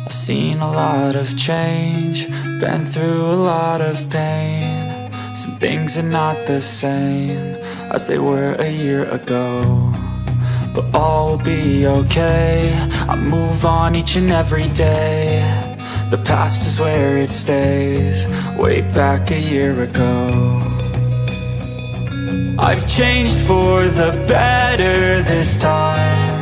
I've seen a lot of change, been through a lot of pain. Some things are not the same as they were a year ago, but all will be okay. I move on each and every day. The past is where it stays, way back a year ago. I've changed for the better this time.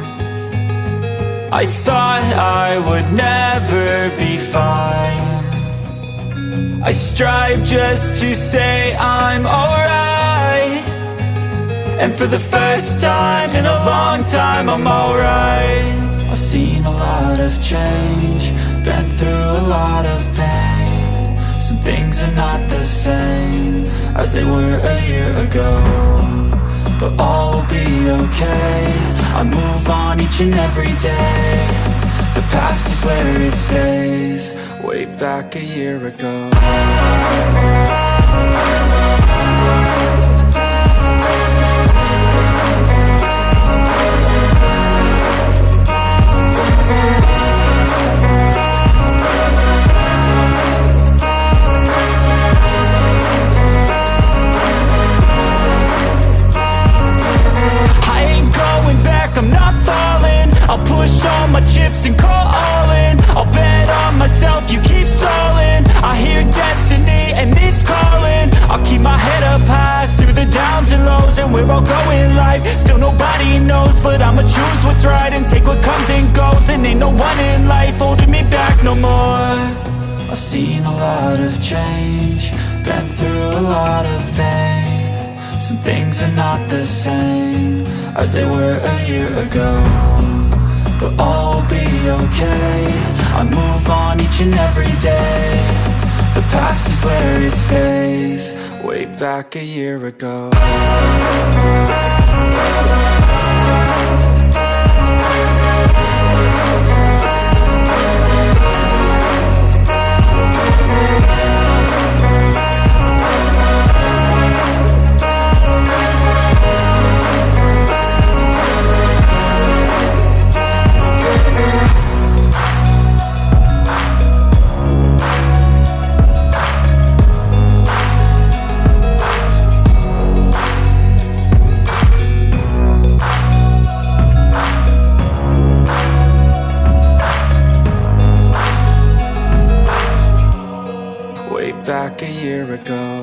I thought I would never be fine. I strive just to say I'm alright, and for the first time in a long time I'm alright. I've seen a lot of change, been through a lot of pain. Some things are not the same as they were a year ago, but all will be okay. I move on each and every day. The past is where it stays, way back a year ago. I'm not falling, I'll push all my chips and call all in. I'll bet on myself, you keep stalling. I hear destiny and it's calling. I'll keep my head up high through the downs and lows, and where I'll go in life, still nobody knows. But I'ma choose what's right and take what comes and goes, and ain't no one in life holding me back no more. I've seen a lot of change, been through a lot of pain. Some things are not the same as they were a year ago, but all will be okay. I move on each and every day. The past is where it stays, way back a year ago. Back a year ago.